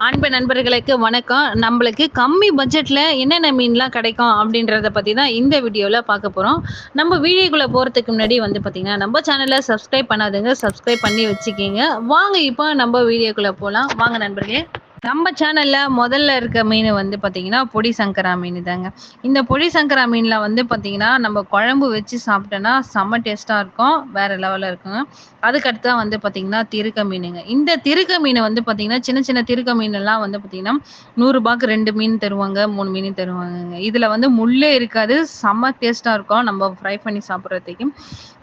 அன்பு நண்பர்களுக்கு வணக்கம். நம்மளுக்கு கம்மி பட்ஜெட்ல என்னென்ன மீன்லாம் கிடைக்கும் அப்படின்றத பத்தி தான் இந்த வீடியோல பார்க்க போறோம். நம்ம வீடியோக்குள்ள போறதுக்கு முன்னாடி வந்து பார்த்தீங்கன்னா, நம்ம சேனல சப்ஸ்கிரைப் பண்ணாதவங்க சப்ஸ்கிரைப் பண்ணி வச்சுக்கங்க. வாங்க இப்போ நம்ம வீடியோக்குள்ள போலாம். வாங்க நண்பர்களே. நம்ம சேனல்ல முதல்ல இருக்க மீன் வந்து பார்த்தீங்கன்னா, பொடி சங்கரா மீன் தாங்க. இந்த பொடி சங்கரா மீன்ல வந்து பார்த்தீங்கன்னா, நம்ம குழம்பு வச்சு சாப்பிட்டோம்னா செம்ம டேஸ்ட்டா இருக்கும். வேற லெவல்ல இருக்குங்க. அதுக்கு அடுத்தா வந்து பார்த்தீங்கன்னா, திருக்க மீனுங்க. இந்த திருக்க மீன் வந்து பார்த்தீங்கன்னா, சின்ன சின்ன திருக்க மீனெல்லாம் வந்து பார்த்தீங்கன்னா, ரூ. 100க்கு 2 மீன் தருவாங்க, 3 மீன் தருவாங்கங்க. இதுல வந்து முள்ளே இருக்காது. செம்ம டேஸ்ட்டா இருக்கும். நம்ம ஃப்ரை பண்ணி சாப்பிடுறதுக்கு.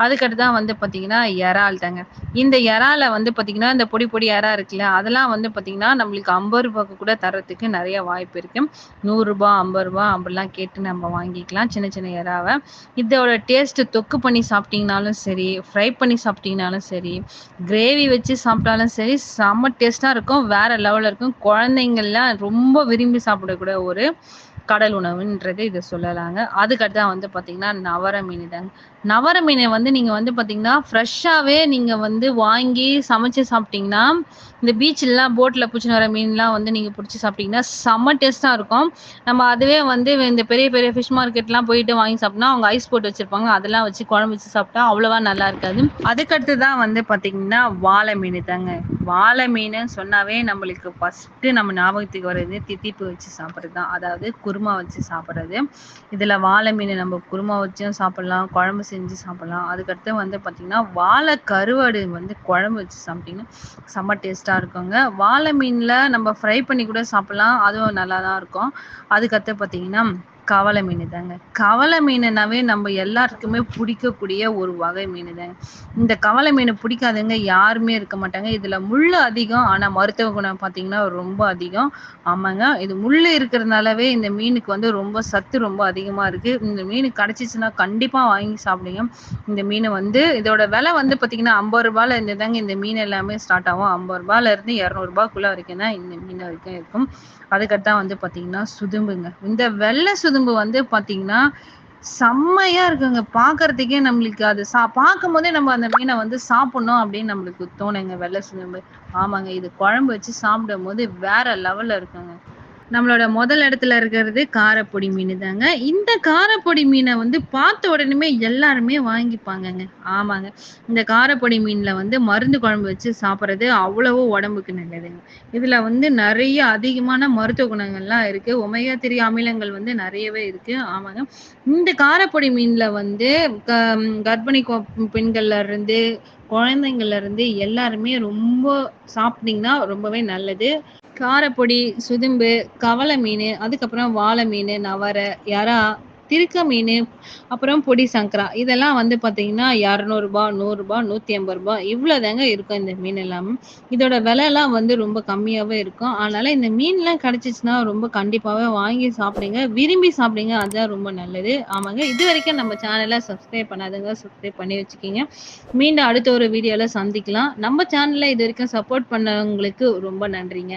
அதுக்கு அடுத்தா வந்து பார்த்தீங்கன்னா, இறால் தாங்க. இந்த இறால வந்து பார்த்தீங்கன்னா, இந்த பொடி பொடி இறா இருக்குல்ல, அதெல்லாம் வந்து பார்த்தீங்கன்னா, நம்மளுக்கு ரூ. 50க்கு கூட தர்றதுக்கு நெறைய வாய்ப்பு இருக்கு. ரூ. 100 ரூ. 50 அப்படிலாம் கேட்டு நம்ம வாங்கிக்கலாம். சின்ன சின்ன இறாவ. இதோட டேஸ்ட் தொக்கு பண்ணி சாப்பிட்டீங்கனாலும் சரி, ஃப்ரை பண்ணி சாப்பிட்டீங்கனாலும் சரி, கிரேவி வச்சு சாப்பிட்டாலும் சரி, செம்ம டேஸ்ட்டா இருக்கும். வேற லெவல்ல இருக்கும். குழந்தைங்கலாம் ரொம்ப விரும்பி சாப்பிடக்கூடிய ஒரு கடல் உணவுன்றது இத சொல்லலாங்க. அதுக்கு அடுத்தா வந்து பார்த்தீங்கன்னா, நவர மீன் தாங்க. நவர மீன வந்து நீங்க வந்து பார்த்தீங்கன்னா, ஃப்ரெஷ்ஷாவே நீங்க வந்து வாங்கி சமைச்சு சாப்பிட்டீங்கன்னா, இந்த பீச்லலாம் போட்ல புடிச்சுன்னு வர மீன்லாம் வந்து நீங்க புடிச்சு சாப்பிட்டீங்கன்னா, செம்ம டேஸ்ட்டா இருக்கும். நம்ம அதுவே வந்து இந்த பெரிய பெரிய ஃபிஷ் மார்க்கெட்லாம் போயிட்டு வாங்கி சாப்பிட்டோம்னா, அவங்க ஐஸ் போட்டு வச்சிருப்பாங்க. அதெல்லாம் வச்சு குழம்பு வச்சு சாப்பிட்டா அவ்வளவா நல்லா இருக்காது. அதுக்கடுத்து தான் வந்து பார்த்தீங்கன்னா, வாள மீன் தாங்க. வாள மீன்னு சொன்னாவே நம்மளுக்கு ஃபர்ஸ்ட்டு நம்ம ஞாபகத்துக்கு வர்றது தித்திப்பு வச்சு சாப்பிடுறது தான். அதாவது குருமா வச்சு சாப்பிடுறது. இதில வாள மீன் நம்ம குருமா வச்சும் சாப்பிடலாம், குழம்பு செஞ்சு சாப்பிடலாம். அதுக்கடுத்து வந்து பார்த்தீங்கன்னா, வாள கருவாடு வந்து குழம்பு வச்சு சாப்பிட்டீங்கன்னா, செம்ம டேஸ்ட்டா இருக்குங்க. வாள மீன்ல நம்ம ஃப்ரை பண்ணி கூட சாப்பிடலாம். அதுவும் நல்லா தான் இருக்கும். அதுக்கடுத்து பார்த்தீங்கன்னா, கவல மீன் தாங்க. கவல மீனுனாவே நம்ம எல்லாருக்குமே பிடிக்கக்கூடிய ஒரு வகை மீன் தாங்க. இந்த கவல மீன் பிடிக்காதவங்க யாருமே இருக்க மாட்டாங்க. இதில முள்ளு அதிகம். ஆனா மருத்துவ குணம் பார்த்தீங்கன்னா, ரொம்ப அதிகம். ஆமாங்க. இது முள்ளு இருக்கிறதுனாலவே இந்த மீனுக்கு வந்து ரொம்ப சத்து ரொம்ப அதிகமா இருக்கு. இந்த மீன் கிடைச்சிச்சுன்னா கண்டிப்பா வாங்கி சாப்பிடுங்க. இந்த மீன் வந்து இதோட விலை வந்து பார்த்தீங்கன்னா, ரூ. 50ல இருந்து தாங்க இந்த மீன் எல்லாமே ஸ்டார்ட் ஆகும். ரூ. 50லேருந்து ரூ. 200க்குள்ள வரைக்கும் தான் இந்த மீன் வரைக்கும் இருக்கும். அதுக்கடுத்தா வந்து பார்த்தீங்கன்னா, சுதும்புங்க. இந்த வெள்ள சுதும்பு வந்து பார்த்தீங்கன்னா, செம்மையா இருக்குங்க. பார்க்கறதுக்கே நம்மளுக்கு அது பார்க்கும்போதே நம்ம அந்த மீன வந்து சாப்பிடணும் அப்படின்னு நம்மளுக்கு தோணுங்க. வெள்ள சுதும்பு. ஆமாங்க. இது குழம்பு வச்சு சாப்பிடும்போது வேற லெவல்ல இருக்குங்க. நம்மளோட முதல் இடத்துல இருக்கிறது காரப்பொடி மீன் தாங்க. இந்த காரப்பொடி மீனை வந்து பார்த்த உடனே எல்லாருமே வாங்கிப்பாங்கங்க. ஆமாங்க. இந்த காரப்பொடி மீன்ல வந்து மருந்து குழம்பு வச்சு சாப்பிட்றது அவ்வளவோ உடம்புக்கு நல்லதுங்க. இதுல வந்து நிறைய அதிகமான மருத்துவ குணங்கள்லாம் இருக்கு. ஒமேகா 3 அமிலங்கள் வந்து நிறையவே இருக்கு. ஆமாங்க. இந்த காரப்பொடி மீன்ல வந்து கர்ப்பிணி பெண்கள்ல இருந்து குழந்தைங்கள்ல இருந்து எல்லாருமே ரொம்ப சாப்பிட்டீங்கன்னா ரொம்பவே நல்லது. காரப்பொடி, சுதும்பு, கவல மீனு, அதுக்கப்புறம் வாள மீனு, நவர, எறா, திருக்க மீனு, அப்புறம் பொடி சங்கரா. இதெல்லாம் வந்து பார்த்தீங்கன்னா, ரூ. 200, ரூ. 100, ரூ. 150 இவ்வளோதாங்க இருக்கும் இந்த மீன் எல்லாமே. இதோட விலைலாம் வந்து ரொம்ப கம்மியாவே இருக்கும். அதனால இந்த மீன்லாம் கிடைச்சிச்சுன்னா, ரொம்ப கண்டிப்பாவே வாங்கி சாப்பிடுங்க. விரும்பி சாப்பிடுங்க. அதுதான் ரொம்ப நல்லது. ஆமாங்க. இதுவரைக்கும் நம்ம சேனல சப்ஸ்கிரைப் பண்ணாதவங்க சப்ஸ்கிரைப் பண்ணி வச்சுக்கங்க. மீண்டும் அடுத்த ஒரு வீடியோல சந்திக்கலாம். நம்ம சேனல இதுவரைக்கும் சப்போர்ட் பண்ணவங்களுக்கு ரொம்ப நன்றிங்க.